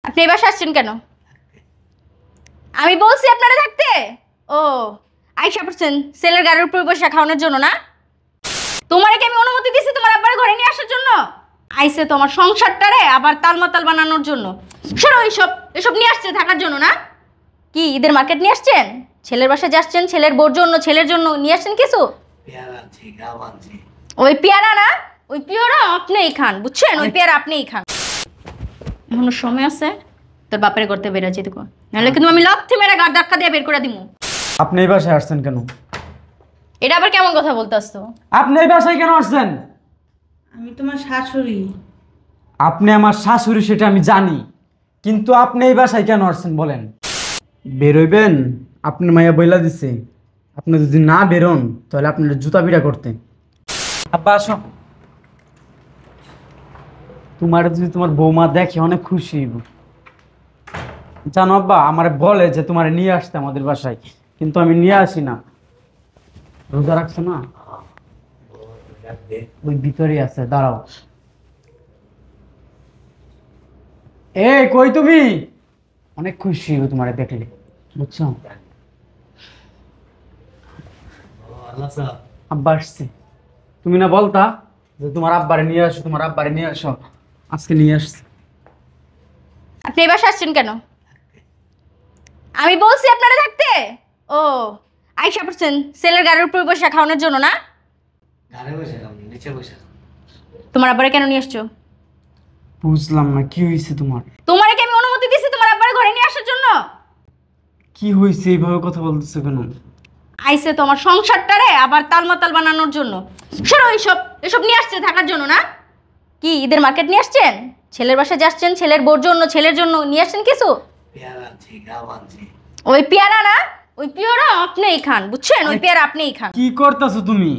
আপনি এই বাসায় আসছেন কেন? আমি বলছি আপনারা থাকতে। ও আইসা পড়ছেন ছেলের গাড়ির উপর বসে খাওয়ানোর জন্য না? তোমারে কি আমি অনুমতি দিছি তোমার আব্বার ঘরে নিয়ে আসার জন্য? আইসে তোমার সংসারটারে আবার তালমাতাল বানানোর জন্য। সরো এসব নিয়ে আসছে থাকার জন্য না? কি ঈদের মার্কেট নিয়ে আসছেন? ছেলের বাসায় যাচ্ছেন, ছেলের বোর জন্য, ছেলের জন্য নিয়ে আসছেন কিছু? ওই পেয়ারা না, ওই পেয়ারা আপনিই খান, বুঝছেন? ওই পেয়ারা আপনিই খান। এখনো সময় আছে, তোর বাপের করতে বেরোচ্ছি তো, নাহলে কিন্তু আমি লাথি মেরে গাড় ধাক্কা দিয়ে বের করে দিমু। আপনি এই বাসায় আসছেন কেন? এটা আবার কেমন কথা বলতে আসছো? আপনি এই বাসায় কেন আসছেন? আমি তোমার শাশুড়ি। আপনি আমার শাশুড়ি সেটা আমি জানি, কিন্তু আপনি এই বাসায় কেন আসছেন বলেন? বেরোইবেন? আপনার মাইয়া বইলা দিছে আপনি যদি না বেরোন তাহলে আপনার জুতা বিড়া করতে। আব্বা আসো। তোমার যদি তোমার বৌমা দেখে অনেক খুশি হইব। জানো আব্বা আমার বলে যে তোমার নিয়ে আসতে আমাদের বাসায়, কিন্তু আমি নিয়ে আসি না। রোজা রাখছো না? ওই ভিতরে আছে, দাঁড়াও। এ কই তুমি? অনেক খুশি হইব তোমারে দেখলে, বুঝছো? আব্বা আসছে। তুমি না বলতা যে তোমার আব্বারে নিয়ে আসো, তোমার আব্বারে নিয়ে আসো, আজকে নিয়ে আসছে। আপনি এই বাসায় আসছেন কেন? আমি বলছি আপনারা থাকতে। ও আইসা পড়ছেন ছেলের গাড়ির উপর বসে খাওয়ানোর জন্য না? তোমার আব্বারে কেন নিয়ে আসছো? বুঝলাম না কি হয়েছে তোমার? তোমারে কি আমি অনুমতি দিছি তোমার আব্বার ঘরে নিয়ে আসার জন্য? কি হয়েছে এইভাবে কথা বলতেছো কেন? আইসে তোমার সংসারটারে আবার তালমাতাল বানানোর জন্য। সরো এসব নিয়ে আসছে থাকার জন্য না? কি ঈদের মার্কেট নিয়ে আসছেন? ছেলের বাসায় যাচ্ছেন, ছেলের বোর জন্য, ছেলের জন্য নিয়ে আসছেন কিছু? ওই পেয়ারা না, ওই পেয়ারা আপনিই খান, বুঝছেন? ওই পেয়ারা আপনিই খান। কি করতেছো তুমি?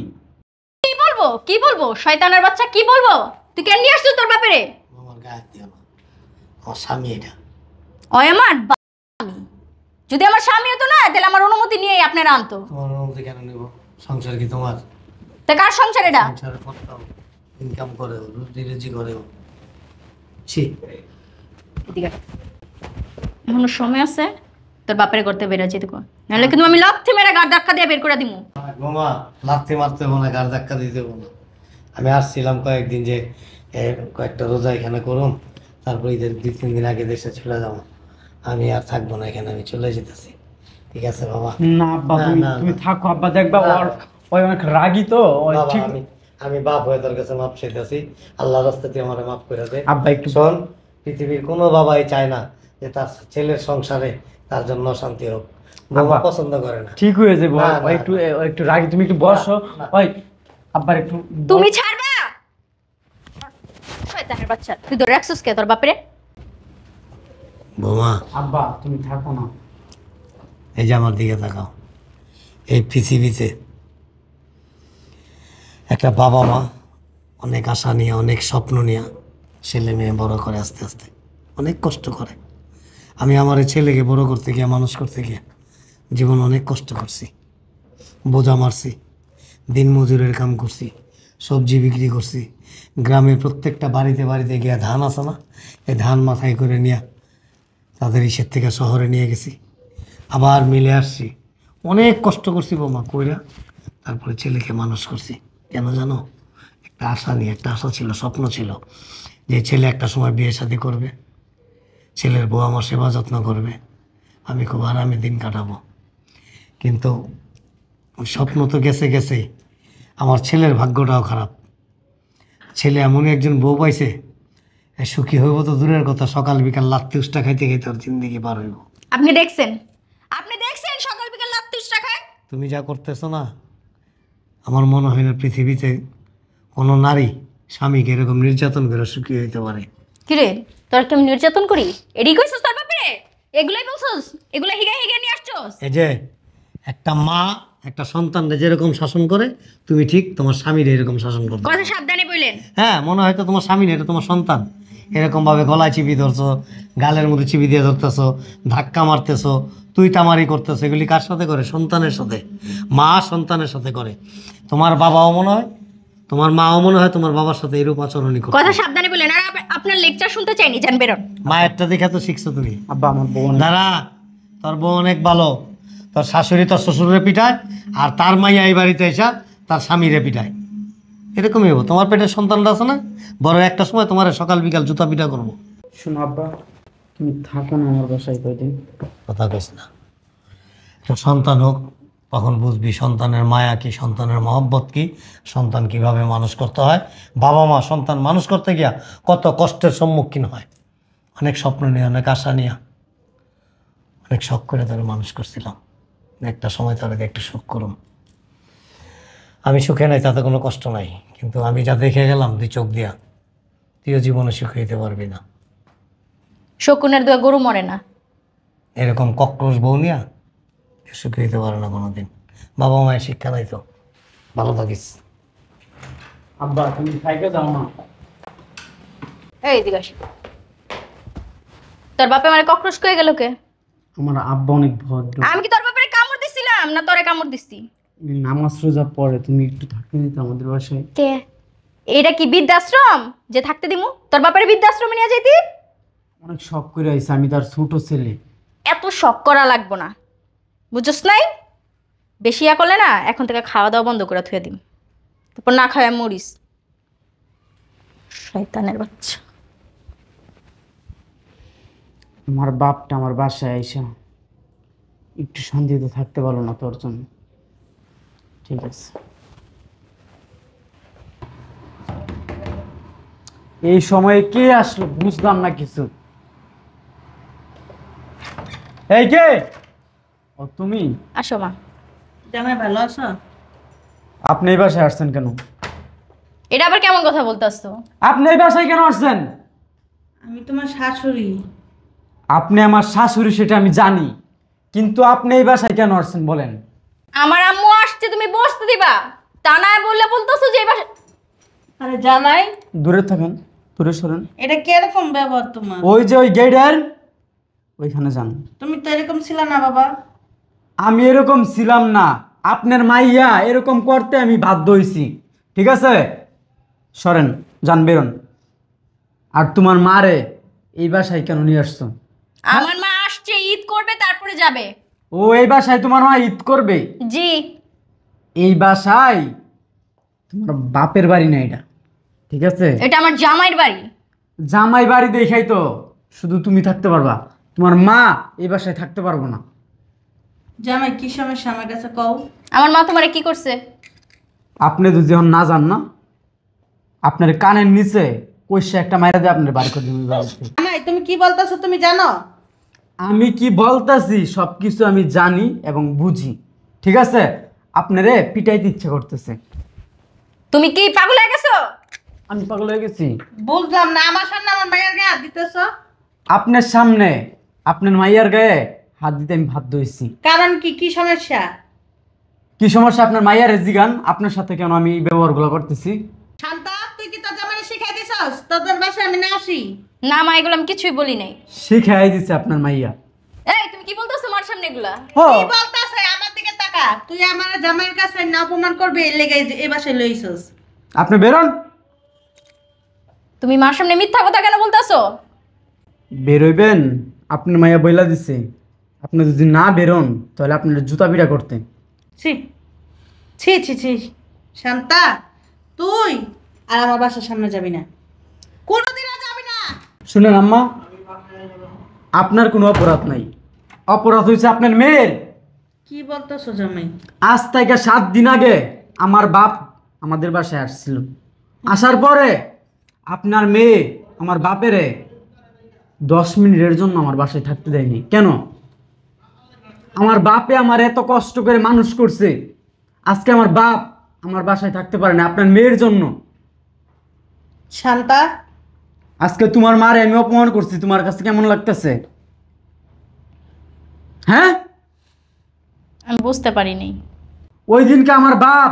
কি বলবো শয়তানের বাচ্চা, কি বলবো? তুই কেন নিয়ে আসছিস তোর বাপেরে? আমার স্বামী এটা। ওই আমার স্বামী। যদি আমার স্বামী হতো না তাহলে আমার অনুমতি নিয়েই আপনারা আনতো। তোমার অনুমতি কেন নেব? সংসার কি তোমার? তা কার সংসার এটা? সংসারে করতাম, ইনকাম করে, রুজি করে। ছি, এদিকে এখনো সময় আছে, তোর বাপের করতে বেরোচ্ছি তো, নাহলে কিন্তু আমি লাথি মেরে গাড় ধাক্কা দিয়ে বের করে দিমু। বোমা লাথি মারতে হবো না, গাড় ধাক্কা দিতে হবো না। আমি আসছিলাম কয়েকদিন যে কয়েকটা রোজা এখানে করুন, তারপর ঈদের 2-3 দিন আগে দেশে চলে যাবো। আমি আর থাকবো না এখানে, আমি চলে যেতেছি। ঠিক আছে বাবা? না আব্বা, তুমি থাকো আব্বা, দেখবা ওই অনেক রাগী তো। ঠিক আমি বাপ হয়ে তোর কাছে মাপ চাইতেছি, আল্লাহর রাস্তাতে আমার মাফ করে দে আব্বা। একটু শোন, পৃথিবীর কোনো বাবাই চায় না যে তার ছেলের সংসারে তার জন্য শান্তি হোক। বাবা পছন্দ করে না। ঠিক হয়ে যাবে, একটু রাগী, তুমি একটু বসো। ওই আব্বার একটু তুমি ছাড়বা? শয়তানের বাচ্চা, তুই ধরে রাখছিস কে তোর বাপরে? বোমা আব্বা তুমি থাকো না। এই যে আমার দিকে তাকাও। এই পৃথিবীতে একটা বাবা মা অনেক আশা নিয়ে, অনেক স্বপ্ন নিয়ে ছেলে মেয়ে বড় করে, আস্তে আস্তে অনেক কষ্ট করে। আমি আমার এই ছেলেকে বড় করতে গিয়ে, মানুষ করতে গিয়ে জীবন অনেক কষ্ট করছি, বোঝা মারছি, দিন মজুরের কাম করছি, সবজি বিক্রি করছি, গ্রামের প্রত্যেকটা বাড়িতে বাড়িতে গিয়ে ধান আছে না, এই ধান মাথায় করে নিয়ে তাদের ইসের থেকে শহরে নিয়ে গেছি, আবার মিলে আসছি। অনেক কষ্ট করছি বৌমা কইরা, তারপরে ছেলেকে মানুষ করছি। কেন জানো? একটা আশা নিয়ে, একটা আশা ছিল, স্বপ্ন ছিল যে ছেলে একটা সময় বিয়ে শাদী করবে, ছেলের বউ আমার সেবা যত্ন করবে, আমি খুব আরামে দিন কাটাবো। কিন্তু ওই স্বপ্ন তো গেছে গেছেই, আমার ছেলের ভাগ্যটাও খারাপ। ছেলে এমনই একজন বউ পাইছে, সুখী হইব তো দূরের কথা, সকাল বিকাল লাত্তি উষ্টা খাইতে খাইতে ওর জিন্দগি পার হইব। আপনি দেখছেন সকাল বিকাল লাত্তি উষ্টা খায়? তুমি যা করতেছো না, আমার মনে হয় না পৃথিবীতে কোনো নারী স্বামীকে এরকম নির্যাতন করে সুখী হইতে পারে। কিরে তোর কেমন নির্যাতন করি? এডি কইছস তোর বাপরে? এগুলাই বলছস? এগুলা হিগা হিগা নিয়ে আসছস? এই যে একটা মা একটা সন্তানকে যেরকম শাসন করে, তুমি ঠিক তোমার স্বামীর এরকম শাসন করবে। কথা সাবধানে বললেন। হ্যাঁ, মনে হয় তো তোমার স্বামী না, এটা তোমার সন্তান। এরকমভাবে গলায় চিপি ধরছো, গালের মধ্যে চিপি দিয়ে ধরতেছো, ধাক্কা মারতেছো, তুই তামারি করতেছো, এগুলি কার সাথে করে? সন্তানের সাথে। মা সন্তানের সাথে করে। তোমার বাবাও মনে হয়, তোমার মাও মনে হয় তোমার বাবার সাথে এরূপ আচরণই করে। কথা সাবধানে বললেন। আর আপনার লেকচার শুনতে চাইনি, যান বেরোন। মায়েরটা দেখে তো শিখছো তুমি। আব্বা আমার বউ অনেক- দাঁড়া, তোর বউ অনেক ভালো। তোর শাশুড়ি তোর শ্বশুরের পিঠায়, আর তার মাইয়া এই বাড়িতে এসা তার স্বামীরে পিঠায়। এরকমই হবো। তোমার পেটের সন্তানটা আছে না, বড় একটা সময় তোমার সকাল বিকাল জুতা পিঠা করবো। শোনো আব্বা, তুমি থাকো না আমার বাসায় কয়দিন। কথা কইস না। একটা সন্তান হোক, তখন বুঝবি সন্তানের মায়া কি, সন্তানের মহব্বত কি, সন্তান কিভাবে মানুষ করতে হয়। বাবা মা সন্তান মানুষ করতে গিয়া কত কষ্টের সম্মুখীন হয়। অনেক স্বপ্ন নিয়ে, অনেক আশা নিয়ে, অনেক শখ করে তারা মানুষ করছিলাম। একটা সময় তাদেরকে একটু সুখ করুন। আমি সুখে নাই, তাতে কোনো কষ্ট নাই, কিন্তু আমি যা দেখে গেলাম তুই চোখ দিয়া, তুইও জীবনে সুখে হইতে পারবি না। শকুনের দোয়া গরু মরে না। এরকম কক্রোশ বউ নিয়া কেউ সুখে হইতে পারে না কোনোদিন। বাবা মায়ের শিক্ষা নাই তো। ভালো থাকিস। আব্বা তুমি থাইকে যাও না। এই দিকে আসি। তোর বাপে মানে ককরোশ কয়ে গেল কে? আমার আব্বা অনেক ভদ্র। আমি কি তোর বাপের কামড় দিছিলাম না তোরে কামড় দিছি? নামাজ রোজা পড়ে, তুমি একটু থাকতে দিতে আমাদের বাসায়। কে? এটা কি বৃদ্ধাশ্রম যে থাকতে দিমু? তোর বাপের বৃদ্ধাশ্রমে নিয়ে যাইতি? অনেক শখ করে আইছে, আমি তার ছোট ছেলে। এত শখ করা লাগবো না, বুঝছস নাই? বেশি ইয়া করলে না এখন থেকে খাওয়া দাওয়া বন্ধ করে থুয়ে দিম, তারপর না খাওয়া মরিস। শয়তানের বাচ্চা। আমার বাপটা আমার বাসায় আইসা একটু শান্তিতে থাকতে পারলো না তোর জন্য। ঠিক আছে, এই সময়ে কে আসলো বুঝলাম না কিছু। এই কে? ও তুমি? আসো মা। জামাই ভালো আছো? আপনি এই বাসায় আসছেন কেন? এটা আবার কেমন কথা বলতেছো? আপনি এই বাসায় কেন আসছেন? আমি তোমার শাশুড়ি। আপনি আমার শাশুড়ি সেটা আমি জানি, কিন্তু আপনি এই বাসায় কেন আসছেন বলেন? আমার আম্মু আসছে, তুমি বসতে দিবা? তা না বললে বলতেছো যে এই বাসা। আরে জামাই, দূরে থাকেন, দূরে সরেন। এটা কিরকম ব্যবহার তোমার? ওই যে ওই গেটের ওইখানে যান। তুমি তো এরকম ছিল না বাবা। আমি এরকম ছিলাম না, আপনার মাইয়া এরকম করতে আমি বাধ্য হইছি। ঠিক আছে, সরেন, যান, বেরোন। আর তোমার মারে এই বাসায় কেন নিয়ে আসছো? আমার মা আসছে, ঈদ করবে তারপরে যাবে। ও এই বাসায় তোমার মা ঈদ করবে? জি। এই বাসায় তোমার বাপের বাড়ি না এটা, ঠিক আছে? এটা আমার জামাইয়ের বাড়ি। জামাই বাড়ি দেখাই তো শুধু তুমি থাকতে পারবা, তোমার মা এই বাসায় থাকতে পারবো না। জামাই কি সমস্যা আমার কাছে কও। আমার মা তোমারে কি করছে? আপনি তো যখন না যান না, আপনার কানের নিচে কইসে একটা মাইরা দিয়ে আপনার বাড়ি করে দিবি বাড়িতে। জামাই তুমি কি বলতেছো তুমি জানো? আমি কি বলতাছি সবকিছু আমি জানি এবং বুঝি, ঠিক আছে? আপনারে পিটাইতে ইচ্ছা করতেছে। তুমি কি পাগল হয়ে গেছো? আমি পাগল হয়ে গেছি? বুঝলাম না, আমার সামনে আমার মায়ের গায়ে হাত দিতেছো। আপনার সামনে আপনার মাইয়ার গায়ে হাত দিতে আমি বাধ্য হয়েছি। কারণ কি, কি সমস্যা? কি সমস্যা আপনার মাইয়ার জিগান, আপনার সাথে কেন আমি এই ব্যবহারগুলো করতেছি? শান্তা, তুই কি তোর জামাইরে শিখাই দিছস তোদের বাসায় আমি না আসি? না মা, এগুলো আমি কিছুই বলি নাই। শিখাই দিছে আপনার মাইয়া। এই তুমি কি বলতেছো মার সামনে এগুলা? ও কি বলতাছ? আমার দিকে তাকা। তুই আমার জামাইয়ের কাছে না অপমান করবে এই লেগে এই বাসায় লইছস। আপনি বেরোন। তুমি মার সামনে মিথ্যা কথা কেন বলতেছো? বেরোইবেন, আপনার মাইয়া বইলা দিছে আপনি যদি না বেরোন তাহলে আপনার জুতা পিটা করতে। ছি ছি ছি ছি। শান্তা, তুই আর আমার বাসার সামনে যাবি না, কোনোদিনও যাবি না। শুনেন আম্মা, আপনার কোনো অপরাধ নাই, অপরাধ হয়েছে আপনার মেয়ের। কি বলতেছো জামাই? আজ থেকে 7 দিন আগে আমার বাপ আমাদের বাসায় আসছিল। আসার পরে আপনার মেয়ে আমার বাপেরে 10 মিনিটের জন্য আমার বাসায় থাকতে দেয়নি। কেন? আমার বাপে আমার এত কষ্ট করে মানুষ করছে, আজকে আমার বাপ আমার বাসায় থাকতে পারে না আপনার মেয়ের জন্য। শান্তা, আজকে তোমার মারে আমি অপমান করছি, তোমার কাছে কেমন লাগতেছে? হ্যাঁ, আমি বুঝতে পারিনি। ওই দিনকে আমার বাপ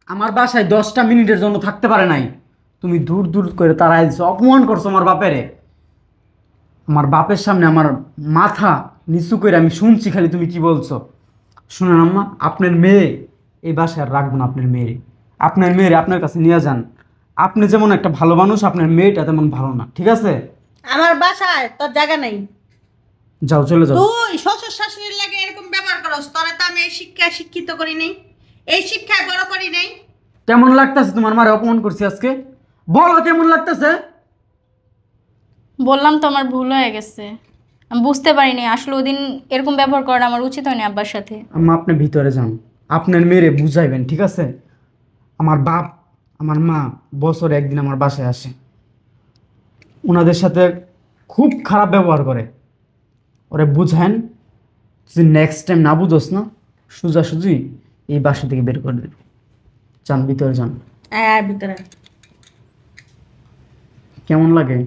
আমার বাসায় 10টা মিনিটের জন্য থাকতে পারে নাই, তুমি দূর দূর করে তাড়াই দিছো, অপমান করছো আমার বাপেরে। আমার বাপের সামনে আমার মাথা নিচু করে আমি শুনছি খালি তুমি কি বলছো। শুনেন আম্মা, আপনার মেয়ে এই বাসায় আর রাখবো না। আপনার মেয়েরে আপনার কাছে নিয়ে যান। আপনি যেমন একটা ভালো মানুষ, আপনার মেয়েটা তেমন ভালো না, ঠিক আছে? আমার বাসায় তোর জায়গা নাই। যাও, চলে যাও। তুই শ্বশুর শাশুড়ির লাগে এরকম ব্যবহার করস, তোরে তো আমি এই শিক্ষায় শিক্ষিত করি নাই, এই শিক্ষায় বড় করি নাই। কেমন লাগতেছে তোমার মারে অপমান করছি আজকে? বলো কেমন লাগতেছে? বললাম তো আমার ভুল হয়ে গেছে, আমি বুঝতে পারিনি আসলে ওদিন এরকম ব্যবহার করাটা আমার উচিত হয়নি আব্বার সাথে। আম্মা আপনি ভিতরে যান, আপনার মেয়েরে বুঝাইবেন, ঠিক আছে? আমার বাপ আমার মা বছরে একদিন আমার বাসায় আসে, ওনাদের সাথে খুব খারাপ ব্যবহার করে। ওরে বুঝায়েন, যদি নেক্সট টাইম না বুঝোস না, সোজাসুজি এই বাসা থেকে বের করে দেবে। যান, ভিতরে যান। আয় আয় ভিতরে। কেমন লাগে?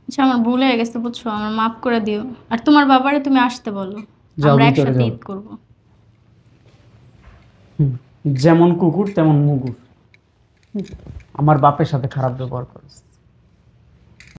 আচ্ছা আমার ভুল হয়ে গেছে বুঝছো, আমার মাফ করে দিও। আর তোমার বাবারে তুমি আসতে বলো, যাও, আমরা ভিতরে একসাথে যাও। ঈদ করবো। যেমন কুকুর তেমন মুগুর, আমার বাপের সাথে খারাপ ব্যবহার করেছে।